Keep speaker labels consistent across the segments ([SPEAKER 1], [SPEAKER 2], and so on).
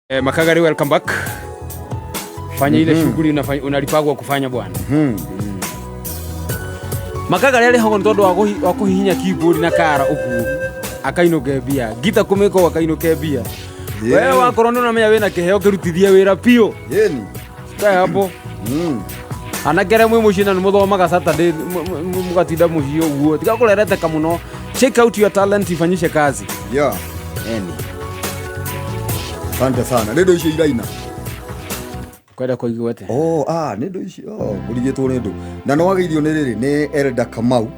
[SPEAKER 1] Makagari, welcome back. Fanya ile shughuli unalipagwa kufanya bwana. Makagari ale hongo ntondo wa kuhihinya keyboard na kara uku akainoke bia gita kumeko wakainoke bia wewe wakorondo na meya wena keheo kirutithia wira pio
[SPEAKER 2] yeni
[SPEAKER 1] ta hapo anagere mwe mushina numuthoma Saturday mugatinda muhio guo tika kulerete kamuno. Check out your talent, ifanyishe kazi.
[SPEAKER 2] Yeah.
[SPEAKER 1] Eni.
[SPEAKER 2] Asante sana. Nendo icio iraina.
[SPEAKER 1] Kwenda kuigua ate.
[SPEAKER 2] Nendo icio. Kurigetwo nendo. Na no wageithio ni riri ni Elda Kamau.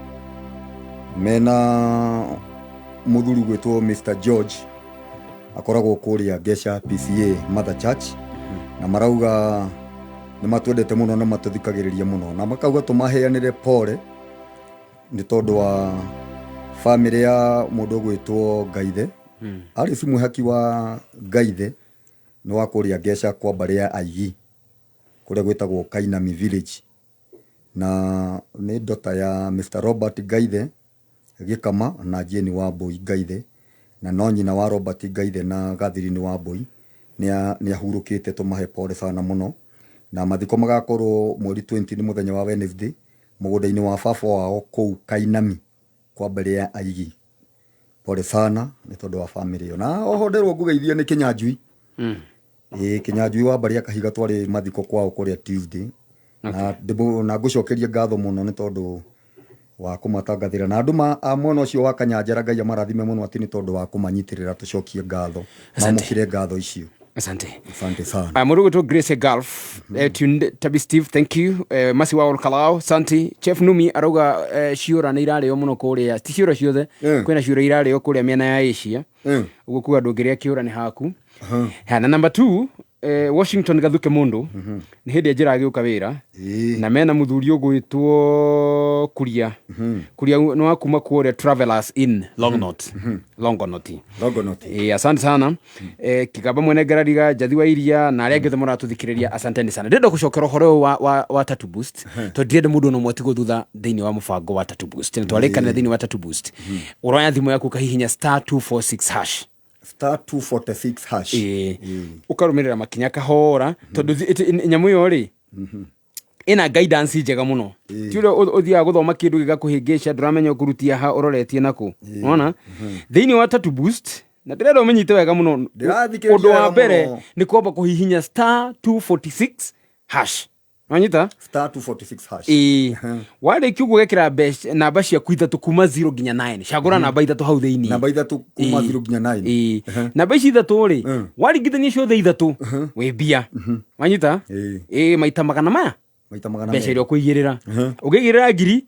[SPEAKER 2] Mena muthuri gwitwo Mr. George. Akoragwo kuria Gesha PCA Mother Church. Na marauga ni matwendete muno na matuthikagiriria muno. Na makauga tumaheanire pole ni tondu wa family ya mundu gwitwo Gaithe. Ari simu haki wa Gaithe no wakuria Gesha kwa bari ya aigi kuria gwitagwo Kainami village, na ni dota ya Mr. Robert Gaithe Gikama na Jeni Wamoo Gaithe, na no nyina wa Robert Gaithe na Gathirini Wamoo ni ahurukite. Tumahe pole sana muno, na mathiko magakorwo mweri 20 ni muthenya wa Wednesday mugunda-ini wa baba wao kou Kainami kwa bari ya aigi. Pole sana ni tondu wa family yo, na oho nderwo ngugeithia ni Kinyanjui. Kinyanjui wa bari ya Kahiga twari mathiko kwao kuria Tuesday. Na ngucokeria ngatho muno ni tondu wa kumatangathira na andu mwana ucio wa Kanyanjara. Ngai amarathime muno ati ni tondu wa kumanyitirira tucokie ngatho mamukire ngatho icio. Asante sana.
[SPEAKER 1] Murugo to Grace Gulf, Tabi Steve, thank you. Masi wa Kalao, Santi, Chef Numi aroga shiura na irare yo muno kuria. Ti shiura ciothe, kwina shiura irare yo kuria miena ya Asia. Ugo kuga ndogeria kiura ni haku. Na number 2, Washington Gathuke Mundu ni hindi ajira agiuka wira na mena muthuri ugwitwo Kuria no akuma kuria Travelers in Longonot. Asante sana. Kigaba mwene garariga Jathi wa iria na aria ngithe muratuthikireria, asanteni sana. Ndendo kucokera horo wa Tattoo Boost to ndiende mundu no mwetigo thutha thiini wa mubango wa Tattoo Boost. Ni twarikana thiini wa Tattoo Boost. Uroya thimu yaku kahihinya *246#.
[SPEAKER 2] *246#.
[SPEAKER 1] Ukarumirira makinya kahora tondu nyamu yo ri ina guidance njega muno. Tiure uthia guthoma kindu gigakuhingisha nduramenya kurutia ha uroretie nako. Unaona thiini wa Tattoo Boost na ndirenda umenyite wega muno. Undu wa mbere ni kwamba kuhihinya *246#. Wanyita
[SPEAKER 2] *246#.
[SPEAKER 1] Wale kiugo gekira namba cia kuithatu kuma 0 nginya 9. Shagura namba ithatu hau thiini.
[SPEAKER 2] Namba ithatu kuma 0 nginya 9.
[SPEAKER 1] Namba ici ithatu ri warigithania ciothe ithatu we bia. Wanyita maita magana maya mbeca iria kuigirira ukigirira ngiri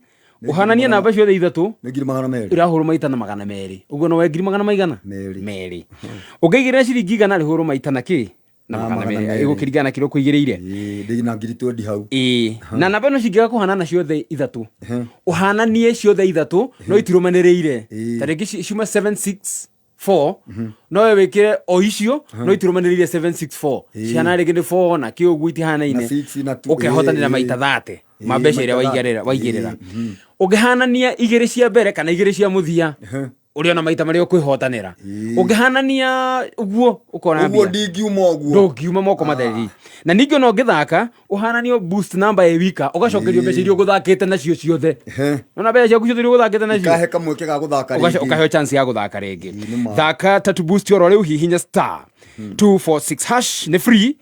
[SPEAKER 1] uhanania namba ciothe ithatu
[SPEAKER 2] ni ngiri magana meri
[SPEAKER 1] irahuru maita na magana meri. Uguo no we ngiri magana maigana meri. Ukigirira ciringi igana rihuru maita na ki na magana meri igukirigana kiro kuigiriire
[SPEAKER 2] ndina ngiri 20 hau.
[SPEAKER 1] Na namba no cingiga kuhanana ciothe ithatu uhananie ciothe ithatu no itirumaniriire. Tariki ciuma 764 no we wikire o icio no itirumaniriire 764 ciana rigi ni 4 na ki ugwiti hanaine ukehotanira maita 30 mabesha iria waigirira ugihanania igiri cia mbere kana igiri cia muthia uri ona maita maria ukwihotanira ugihanania uguo ukona
[SPEAKER 2] uguo ndingiuma
[SPEAKER 1] moko matheri. Na ningi no ngithaka uhananio boost number e wika ugacokerio mbeca iria uguthakite nacio ciothe. Ona mbeca ciaku ciothe iria uguthakite nacio
[SPEAKER 2] kahe kamwe ga guthaka ringi
[SPEAKER 1] ugahe chance ya guthaka ringi. Thaka Tattoo Boost oro riu hihinya *246# ni free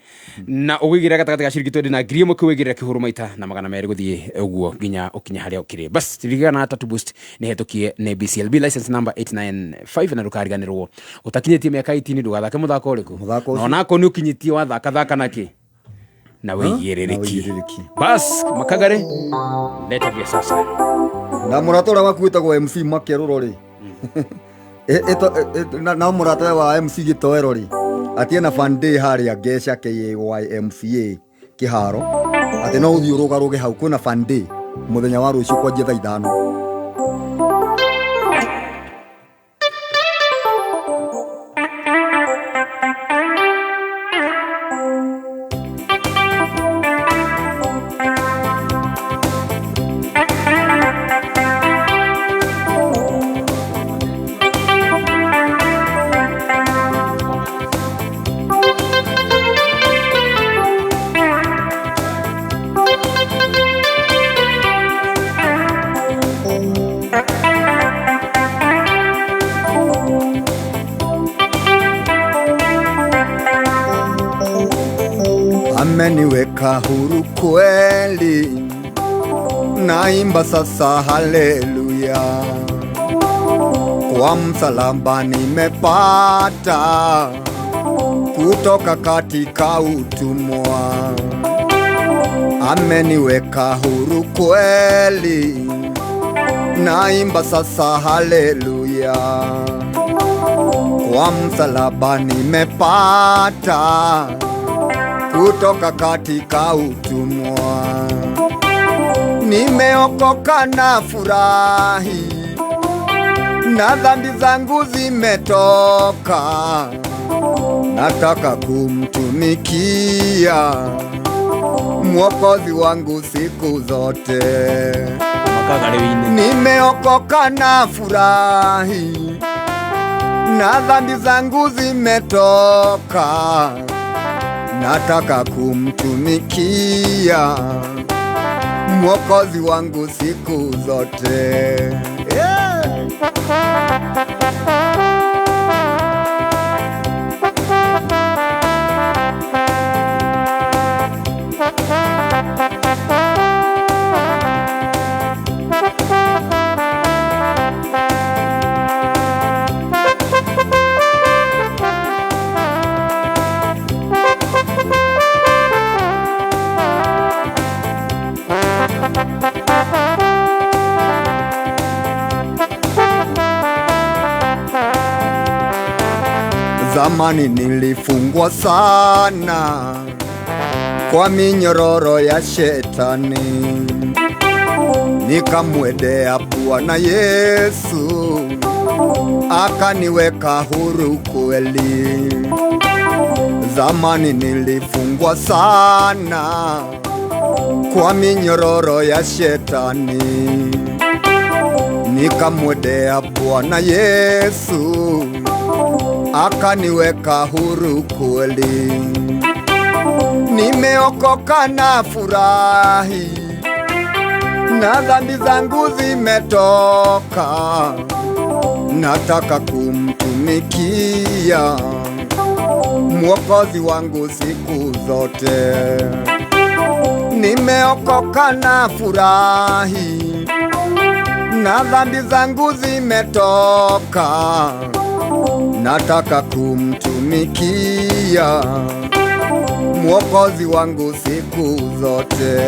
[SPEAKER 1] na ugigira gatagati ga ciringi 20 na ngiri imwe kuwigira kihuru maita na magana meri guthie uguo nginya ukinya haria ukire. Bas tirigana Tattoo Boost ni hetukie ni BCLB license number 895 na ndukariganirwo utakinyitie miaka 18 ndugathake muthako uriku no nako ni ukinyitie wathaka naki na weigirereki. Bas Makagare leta vya sasa
[SPEAKER 2] na muratora wakuitagwo MC Makeruro ri na muratora wa MC Gitoero ri atiena fan day haria Gesha KYMCA kiharo ati no uthio rugaruge hau kuna fan day muthenya wa rucio kwa jetha 5. ameniweka huru kweli, naimba sasa haleluya. Kwa msalaba nimepata kutoka katika utumwa, ameniweka huru kweli, naimba sasa haleluya. Kwa msalaba nimepata kutoka katika utumwa, nimeokoka na furahi, na dhambi zangu zimetoka, nataka kumtumikia Mwokozi wangu siku zote. Nimeokoka na furahi, na dhambi zangu zimetoka, nataka kumtumikia Mwokozi wangu siku zote. Zamani nilifungwa sana kwa minyororo ya shetani, nikamwendea Bwana Yesu akaniweka huru kweli. Zamani nilifungwa sana kwa minyororo ya shetani, nikamwendea Bwana Yesu akaniweka huru kweli. Nimeokoka na furahi, na dhambi zangu zimetoka, nataka kumtumikia Mwokozi wangu siku zote. Nimeokoka na furahi, na dhambi zangu zimetoka, nataka kumtumikia Mwokozi wangu siku zote.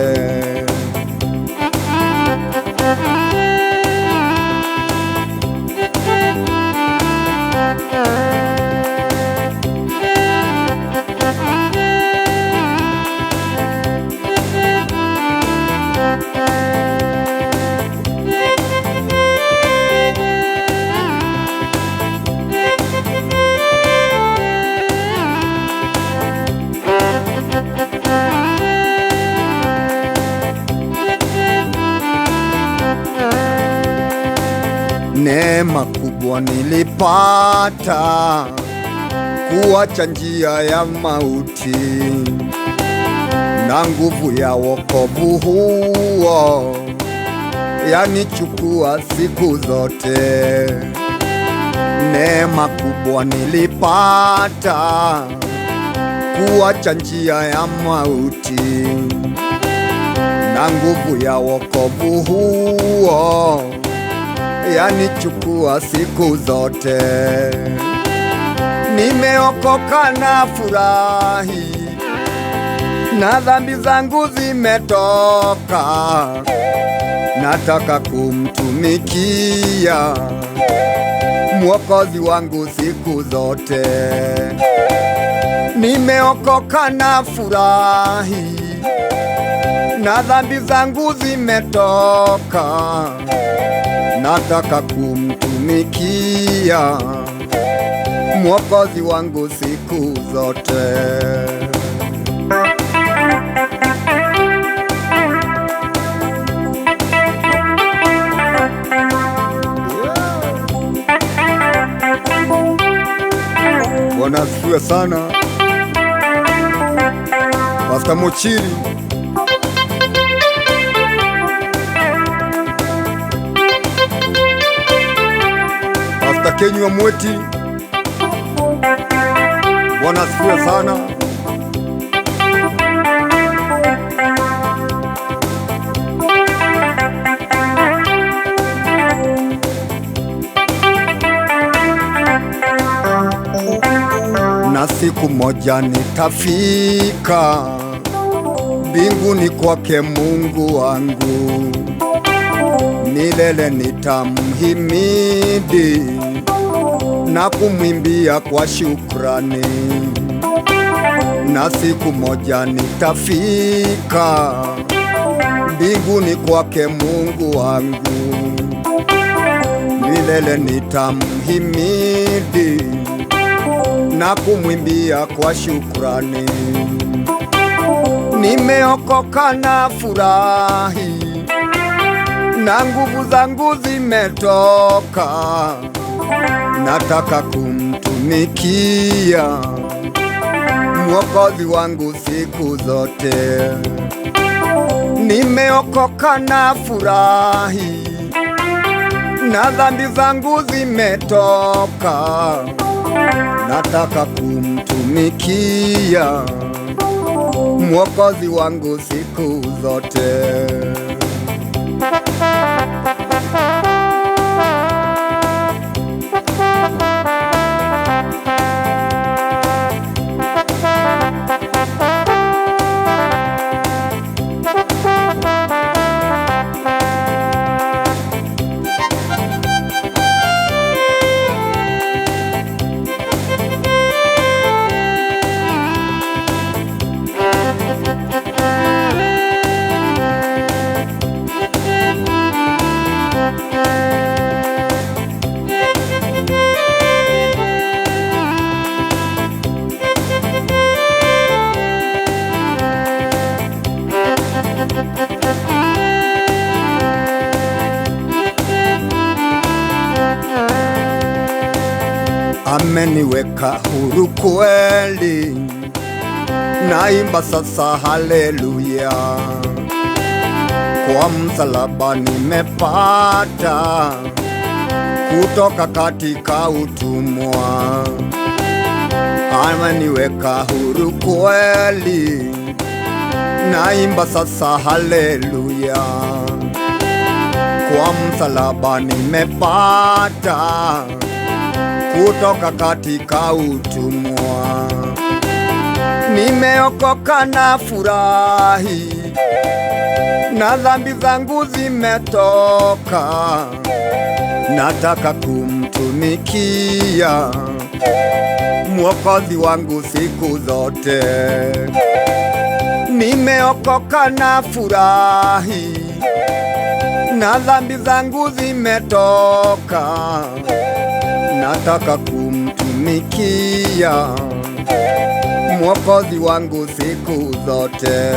[SPEAKER 2] Neema kubwa nilipata kuacha njia ya mauti, na nguvu ya wokovu huo yanichukua siku zote. Neema kubwa nilipata kuacha njia ya mauti, na nguvu ya wokovu huo yanichukua siku zote. Nimeokoka na furahi, na dhambi zangu zimetoka, nataka kumtumikia Mwokozi wangu siku zote. Nimeokoka na furahi, na dhambi zangu zimetoka, nataka kumtumikia Mwokozi wangu siku zote. Bwana asifiwe sana. Pastor Mochiri, Pastor Kenywa Mweti, Bwana asifiwe sana. na siku moja nitafika mbinguni kwake Mungu wangu, milele nitamhimidi na kumwimbia kwa shukrani. Na siku moja nitafika mbinguni kwake Mungu wangu, milele nitamhimidi na kumwimbia kwa shukrani. Nimeokoka na furahi na nguvu zangu zimetoka, nataka kumtumikia Mwokozi wangu siku zote. Nimeokoka na furahi na dhambi zangu zimetoka, nataka kumtumikia Mwokozi wangu siku zote. Ameniweka huru kweli, naimba sasa haleluya. Kwa msalaba nimepata kutoka katika utumwa. Ameniweka huru kweli, naimba sasa haleluya. Kwa msalaba nimepata kutoka katika utumwa. Nimeokoka na furahi na dhambi zangu zimetoka, nataka kumtumikia Mwokozi wangu siku zote. Nimeokoka na furahi na dhambi zangu zimetoka, nataka kumtumikia Mwokozi wangu siku zote.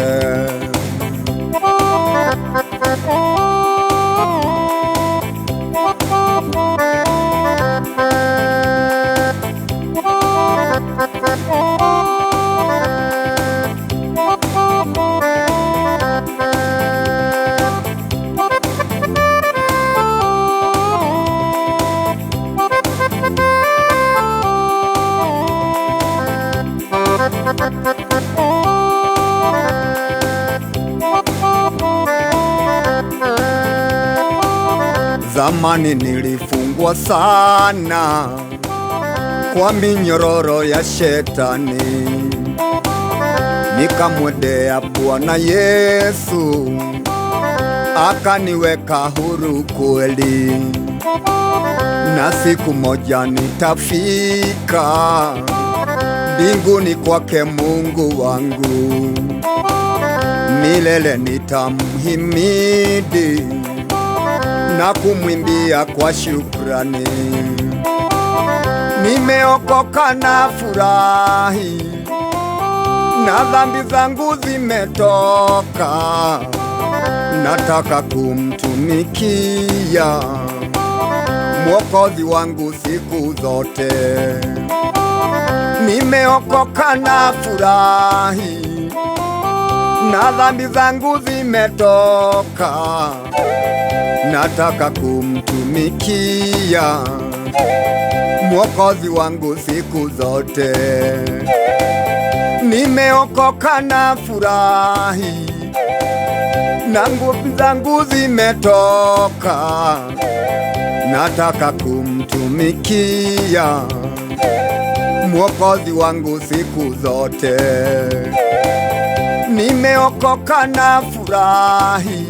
[SPEAKER 2] Zamani nilifungwa sana kwa minyororo ya shetani, nikamwendea Bwana Yesu akaniweka huru kweli. Na siku moja nitafika mbinguni kwake Mungu wangu, milele nitamhimidi na kumwimbia kwa shukrani. Nimeokoka na furahi na dhambi zangu zimetoka, nataka kumtumikia Mwokozi wangu siku zote. Nimeokoka na furahi na dhambi zangu zimetoka, nataka kumtumikia Mwokozi wangu siku zote. Nimeokoka na furahi na nguvu zangu zimetoka, nataka kumtumikia Mwokozi wangu siku zote. Nimeokoka na furahi,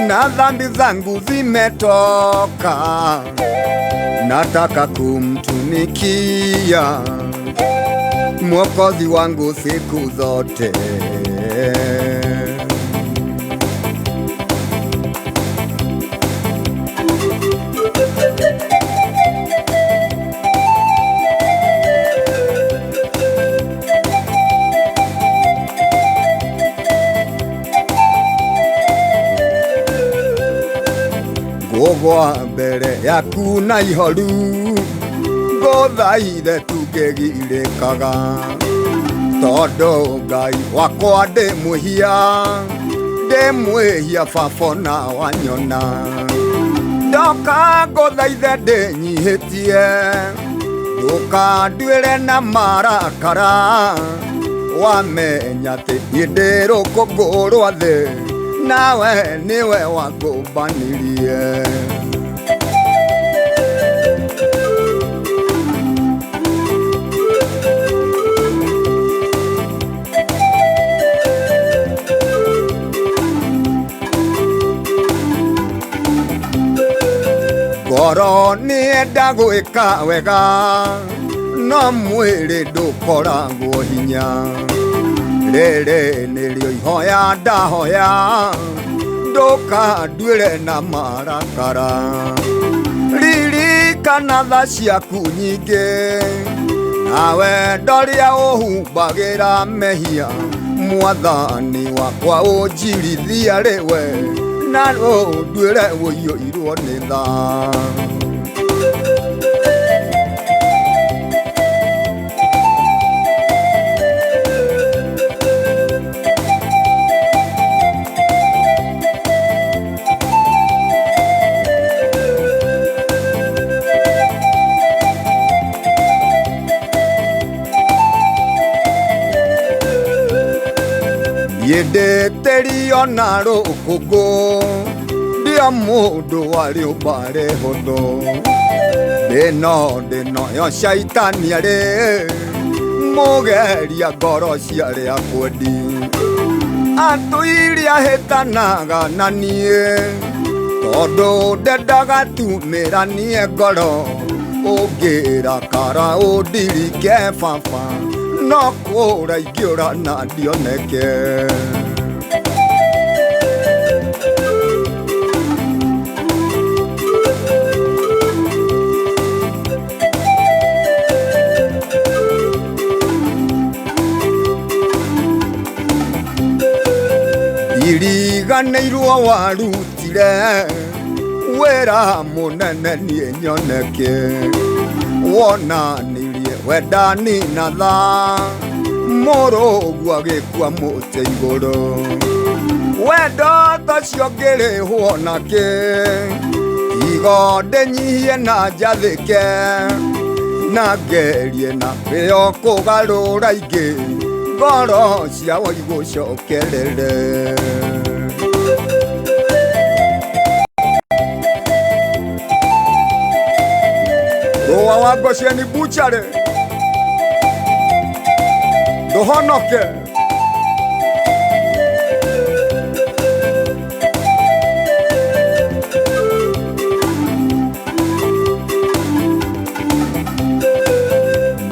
[SPEAKER 2] na dhambi zangu zimetoka, nataka kumtumikia Mwokozi wangu siku zote. Ngũgwa mbere yaku na ihoru, ngũthaithe tũngĩgirĩkaga, tondũ Ngai wakwa ndĩ mwĩhia baba na wanyona. Ndoka ngũthaithe ndĩnyihĩtie, ndũkanduĩre na marakara, wamenya atĩ ndĩ rũkũngũ rwa thĩ, nawe niwe wangũmbanirie. Ngoro nĩenda gwĩka wega, no mwĩrĩ ndũkoragwo hinya. Rĩrĩ nĩrĩo ihoya ndahoya, ndũkanduĩre na marakara. Ririkana tha ciaku nyingĩ, nawe ndorĩa ũhumbagĩra mehia. Mwathani wakwa ũnjirithia rĩwe, na ũnduĩre ũiyũirwo nĩ tha. Ndĩtĩrio na rũkũngũ, ndio mũndũ warĩ ũmbare hũthũ. Ndĩno caitani arĩ, mũgeria ngoro ciarĩ akwendi. Andũ iria hĩtanaga na niĩ, tondũ ndendaga tumĩranie ngoro. Ũngĩrakara ũndirike baba, no kũra ingĩũra na ndioneke. Iriganĩirwo warutire, wĩra mũnene niĩ nyoneke. Wonanirie wendani na tha, mũrũguo agĩkua mũtĩ igũrũ. Wendo tacio ngĩrĩhwo nakĩ, tiga ndĩnyihie na njathĩke, na ngerie na mbĩo kũgarũra ingĩ, ngoro ciao igũcokerere. Rũa wa Gosheni Buchare, ndũhonoke.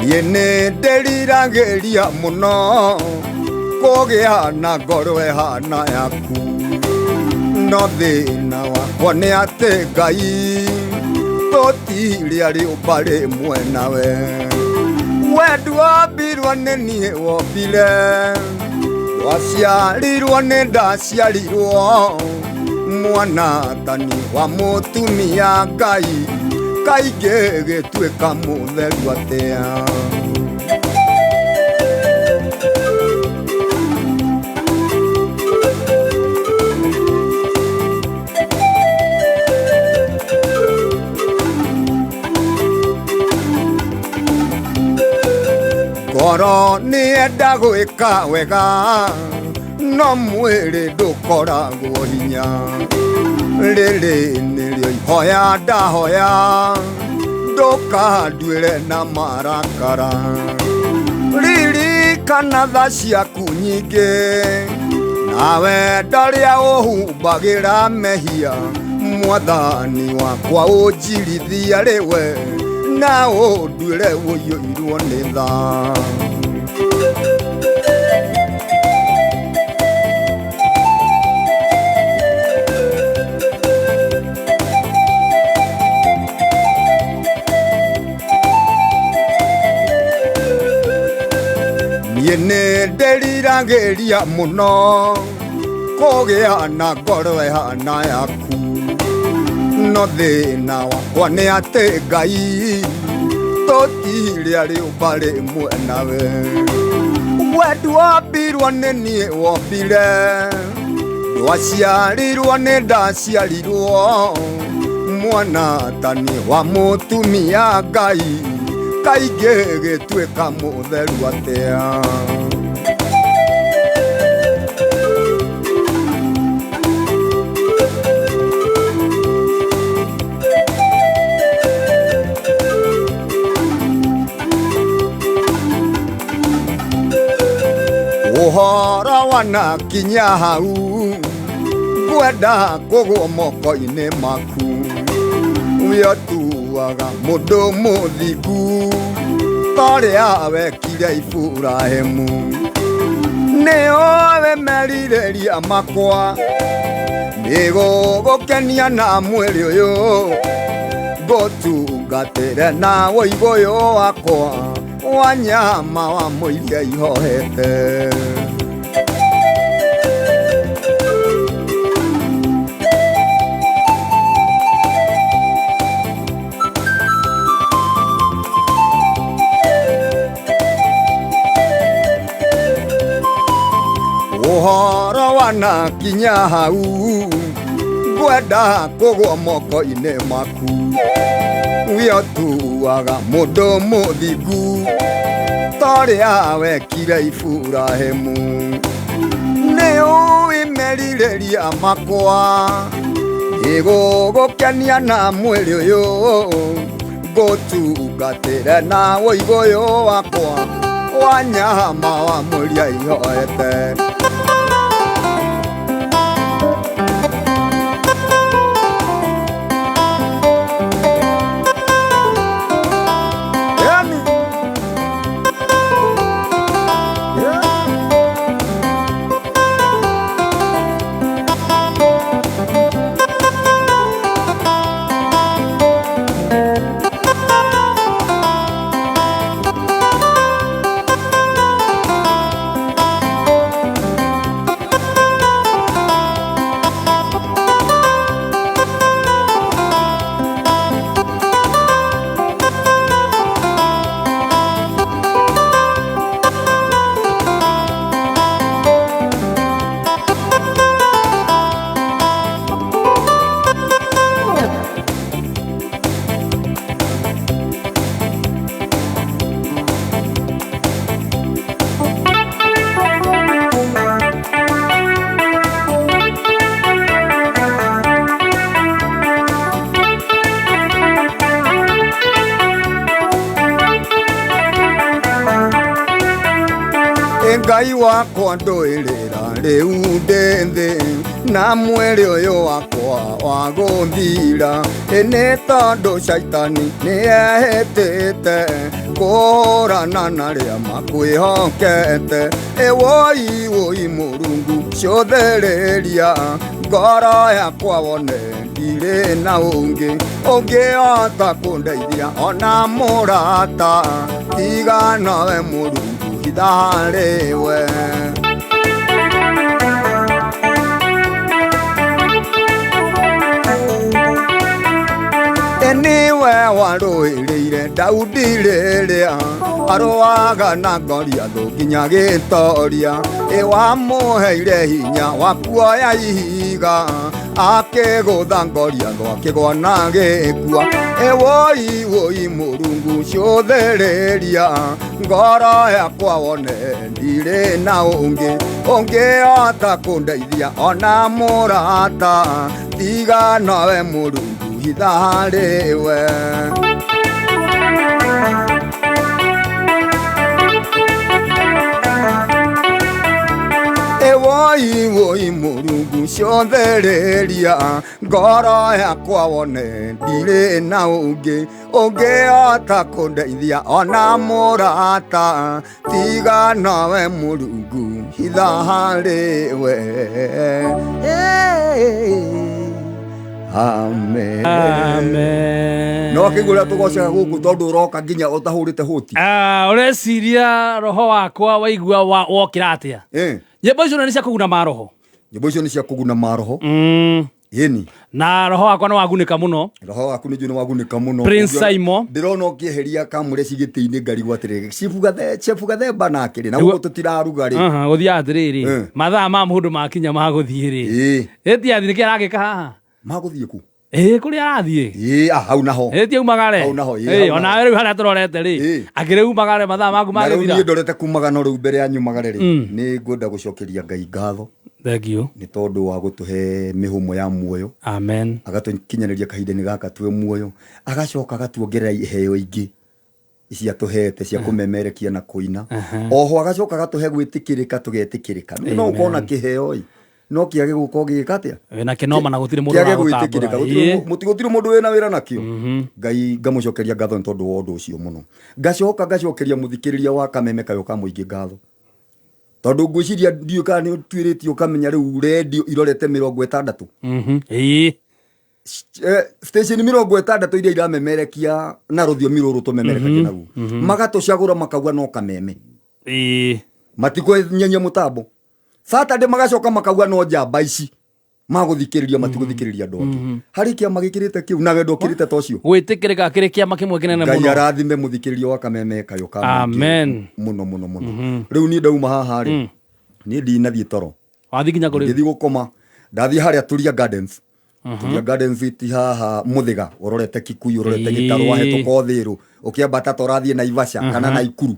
[SPEAKER 2] Niĩ nĩndĩriragĩria mũno kũgĩa na ngoro ĩhana yaku, no thĩna wakwa nĩ atĩ Ngai tũtirĩ rĩũmba rĩmwe nawe. Wendi wombirwo nĩ niĩ wombire, waciarirwo nĩ ndaciarirwo. Mwanatani wa mũtumia Ngai, kaingĩ gĩtuĩka mũtheru atĩa. Ngoro nĩenda gwĩka wega, no mwĩrĩ ndũkoragwo hinya. Rĩrĩ nĩrĩo ihoya ndahoya, ndoka ndwire na marakara ririkana tha ciaku nyingĩ nawe ndaria ũhumbagira mehia mwathani wakwa ũnjirithia rĩwe na ũnduĩre ũiyũirwo nĩ tha niĩ nĩ ndĩriragĩria mũno kũgĩa na ngoro ĩhana yaku no thĩna wakwa nĩ atĩ Ngai tũtirĩ rĩũmba rĩmwe nawe we nduombirwo nĩ niĩ wombire ndwaciarirwo nĩ ndaciarirwo mwana ta nĩ wa mũtumia Ngai kaingĩ gĩtuĩka mũtheru atĩa ũhoro wanakinya hau ngwenda kũgũa moko-inĩ maku wĩyo tuaga mũndũ mũthingu torĩa wekire Iburahĩmu nĩo wemerirĩria makwa nĩgũgũkenia na mwĩrĩ ũyũ ngũtungatĩre na wũigũ ũyũ wakwa wa nyama wa mũiria ihohete ũhoro wanakinya hau ngwenda kũgũa moko-inĩ maku wĩyo tuaga mũndũ mũthingu torĩa wekire Iburahĩmu nĩũwĩmerirĩria makwa nĩgũgũkenia na mwĩrĩ ũyũ ngũtungatĩre na wũigũ ũyũ wakwa wa nyama wa mũiria ihoete Ngai wakwa ndũĩrĩra rĩu ndĩ thĩ na mwĩrĩ ũyũ wakwa wa gũthira nĩ tondũ caitani nĩehĩtĩte kũhũrana na arĩa makwĩhokete woi woi Mũrungu cũthĩrĩria ngoro yakwa wone ndirĩ na ũngĩ ũngĩhota kũndeithia ona mũrata tiga nawe Mũrungu hitharĩwe niwe warũĩrĩire Daudi rĩrĩa arũaga na Goliathũ nginya Gĩtoria wamũheire hinya wa kuoya ihiga akĩgũtha Goliathũ akĩgũa na gĩkua woi woi Mũrungu cũthĩrĩria ngoro yakwa wone ndirĩ na ũngĩ ũngĩhota kũndeithia ona mũrata tiga nawe Mũrungu hitharĩwe Mungu cionthereria ngoro yakwa wone ndirĩ na ũngĩ ũngĩhota kũndeithia ona mũrata tiga nawe Mũrungu hitha harĩ we. Amen.
[SPEAKER 1] Amen.
[SPEAKER 2] No kĩgũra tũgocaga gũkũ tondũ ũroka nginya ũtahũrĩte hũti.
[SPEAKER 1] Ũreciria roho wakwa waigua wokĩra atĩa? Nyĩmbo icio nĩ cia kũguna maroho.
[SPEAKER 2] Nyĩmbo icio nĩ cia kũguna maroho. Yeni.
[SPEAKER 1] Na roho wakwa nĩ wagunĩka mũno.
[SPEAKER 2] Roho waku nĩ wagunĩka mũno.
[SPEAKER 1] Prince Symo.
[SPEAKER 2] Ndĩrona ũkĩeheria Kamlesh gĩtĩ-inĩ ngarigwo atĩrĩrĩ. Chifu Gathemba nake rĩ. Na gũkũ tũtiraruga rĩ.
[SPEAKER 1] Gũthiaga atĩrĩrĩ. Mathaa ma mũndũ makinya magũthiĩ rĩ. Ĩtia nĩkĩ aragĩka haha?
[SPEAKER 2] Magũthiĩ ku.
[SPEAKER 1] Kũrĩa arathiĩ?
[SPEAKER 2] Hau naho.
[SPEAKER 1] Ĩtia umagare.
[SPEAKER 2] Hau naho.
[SPEAKER 1] Ona rĩu harĩa tũrorete rĩ. Akĩrĩ umagare mathaa maku magĩthira.
[SPEAKER 2] Na rĩu niĩ ndorete kumaga no rĩu mbere ya nyumagare rĩ. Nĩ ngwenda gũcokeria Ngai ngatho.
[SPEAKER 1] Thank you.
[SPEAKER 2] Nĩ tondũ wa gũtũhe mĩhũmũ ya muoyo.
[SPEAKER 1] Amen.
[SPEAKER 2] Agatũkinyanĩria kahinda-inĩ gaka twĩ muoyo. Agacoka agatuongerera iheo ingĩ icia tũhete cia kũmemerekia na kũina. Oho agacoka agatũhe gwĩtĩkĩrĩka tũgetĩkĩrĩka. No ũkona kĩheo no kĩage gũkorwo gĩgĩka atĩa?
[SPEAKER 1] Na kĩnoma na gũtirĩ mũndũ wa
[SPEAKER 2] gũtambũra. Gũtirĩ mũndũ wĩna wĩra nakĩo. Ngai ngamũcokeria ngatho nĩ tondũ wa ũndũ ũcio mũno. Ngacokeria mũthikĩrĩria wa Kameme kayo ka mũingĩ ngatho. Tondũ ngwĩciria ndiũ kana nĩ ũtuĩrĩtio ũkamenya rĩu redio irorete 60. Station 60 iria iramemerekia na rũthiomi rũrũ tũmemerekagia naguo. Magatũcagũra makauga no Kameme. Matikũnyenya mũtambo. Saturday magacoka makauga no njamba ici magũthikĩrĩria matigũthikĩrĩria andũ angĩ. Harĩ kĩama gĩkĩrĩte kĩu na wendo ũkĩrĩte ta ũcio.
[SPEAKER 1] Gwĩtĩkĩrĩka kĩrĩ kĩama kĩmwe kĩnene mũno.
[SPEAKER 2] Ngai arathime mũthikĩrĩria wa Kameme kayo ka mũingĩ. Amen. Mũno. Rĩu niĩ ndauma haha rĩ. Niĩ ndinathiĩ toro.
[SPEAKER 1] Wathiĩ nginya kũrĩ?
[SPEAKER 2] Ngĩthiĩ gũkoma. Ndathiĩ harĩa Turia Gardens. Turia Gardens ti haha Mũthĩga ũrorete Kikuyu ũrorete Gĩtarũ hĩtũka Thĩrũ ũkĩambata torathiĩ Naivasha kana Naikuru.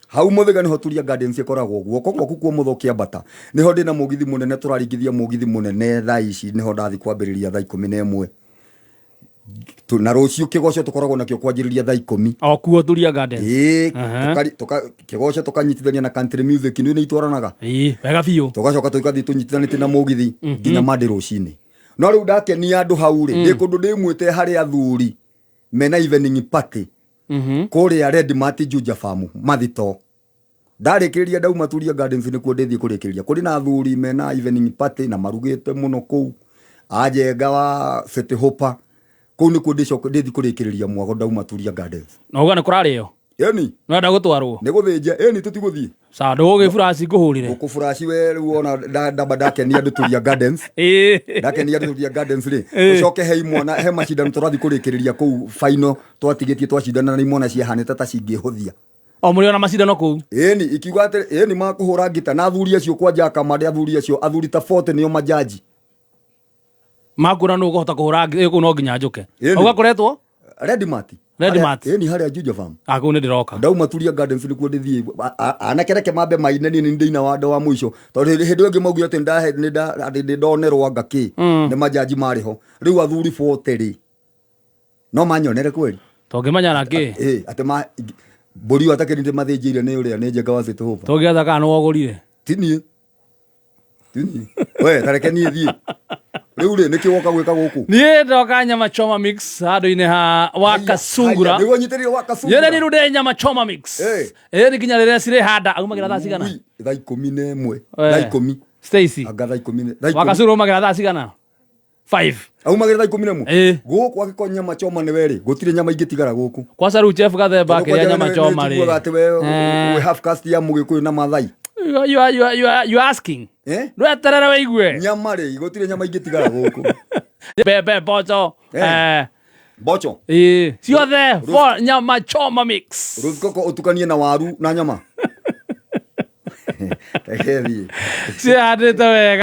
[SPEAKER 2] Hau Mũthĩga niho Turia Gardens ĩkoragwo guoko gwaku kwa mũtho ũkĩambata. Niho ndĩna mũgithi mũnene tũraringithia mũgithi mũnene thaa ici niho ndathi kwambĩrĩria thaa 11. Na rũciũ kĩgoco tũkoragwo nakĩo kwanjĩrĩria thaa 10.
[SPEAKER 1] O kuo Turia Gardens.
[SPEAKER 2] Kĩgoco tũkanyitithania na country music nĩ itwaranaga.
[SPEAKER 1] Wega biũ.
[SPEAKER 2] Tũgacoka tũgathiĩ tũnyitithanĩtie na mũgithi nginya Monday rũcinĩ. No rĩu ndakenia andũ hau rĩ ndĩ kũndũ ndĩmwĩte harĩ athuri mena evening party kũrĩa Red Mart Juja Farm Mathito. Ndarĩkĩrĩria ndauma Turia Gardens nĩkuo ndĩthiĩ kũrĩkĩrĩria. Kũrĩ na athuri mena evening party na marugĩte mũno kũu. Ajenga wa City Hopper. Kũu nĩkuo ndĩthiĩ kũrĩkĩrĩria Mwago ndauma Turia Gardens.
[SPEAKER 1] Na uga nĩ kũrarĩo?
[SPEAKER 2] Eni.
[SPEAKER 1] Nĩwenda gũtwarwo?
[SPEAKER 2] Nĩ gũthĩnja. Eni tũtigũthiĩ.
[SPEAKER 1] Sawa ndũgũgĩ furashi ngũhũrire.
[SPEAKER 2] Gũkũ furashi we rĩu ona ndamba ndakenia andũ Turia Gardens. Ndakenia andũ Turia Gardens rĩ. Ũcoke he imwana he macindano tũrathiĩ kũrĩkĩrĩria kũu final twatigĩtie twacindana na imwana ciahanĩte ta cingĩhũthia.
[SPEAKER 1] O mũrĩ ona macindano kũu?
[SPEAKER 2] Eni ikiuga atĩ eni makũhũra ngita na athuri acio kwanja kamande athuri acio athuri ta 40 nĩo majaji.
[SPEAKER 1] Makũra nũ ũkũhota kũhũra kũu no nginya njũke. Ũgakoretwo?
[SPEAKER 2] Red Mart.
[SPEAKER 1] Red Mart.
[SPEAKER 2] Eni harĩa Juja Farm.
[SPEAKER 1] Kũu nĩ ndĩroka.
[SPEAKER 2] Ndauma Turia Gardens nĩkuo ndĩthiĩ. Anakereke mambe maine nĩ ndĩina wa ndo wa mũico. Tondũ hĩndĩ ĩngĩ maugire atĩ ndonerwo ngakĩ. Nĩ majaji marĩ ho. Rĩu athuri 40 rĩ. No manyonere kweli.
[SPEAKER 1] Tongĩmanya nakĩ?
[SPEAKER 2] Atĩ mbũri atakĩrĩte mathĩnjĩire nĩ ũrĩa nĩ njenga wa City Hopper.
[SPEAKER 1] Tongĩatha kana nĩ wagũrire? Ti
[SPEAKER 2] niĩ. We tareke niĩ thiĩ. Rĩu rĩ nĩkĩ woka gwĩka gũkũ?
[SPEAKER 1] Niĩ ndoka nyama choma mix handũ-inĩ ha wa Kasungura.
[SPEAKER 2] Nĩguo nyitĩrĩrio wa Kasungura.
[SPEAKER 1] Yene rĩu ndĩ nyama choma mix. Nĩ nginya rĩrĩa cirĩ handa aumagĩra thaa cigana?
[SPEAKER 2] Thaa 11. Thaa 10.
[SPEAKER 1] Stacy.
[SPEAKER 2] Anga thaa 10.
[SPEAKER 1] Wa Kasungura aumagĩra thaa cigana? 5.
[SPEAKER 2] Aumagĩra thaa 11. Gũkũ agĩkorwo nyama choma nĩ werĩ gũtirĩ nyama ingĩtigara gũkũ.
[SPEAKER 1] Kwanza rĩu chef Gathemba akĩrĩa nyama choma rĩ.
[SPEAKER 2] Nĩguo atĩ we half caste ya Mũgĩkũyũ na Maathai.
[SPEAKER 1] You asking? Nweterere wĩigue.
[SPEAKER 2] Nyama rĩ gũtirĩ nyama ingĩtigara gũkũ.
[SPEAKER 1] Bebe bocho.
[SPEAKER 2] Bocho.
[SPEAKER 1] Ciothe nyama choma mix.
[SPEAKER 2] Rũthikoko ũtukanie na waru na nyama.
[SPEAKER 1] Cihandĩte wega.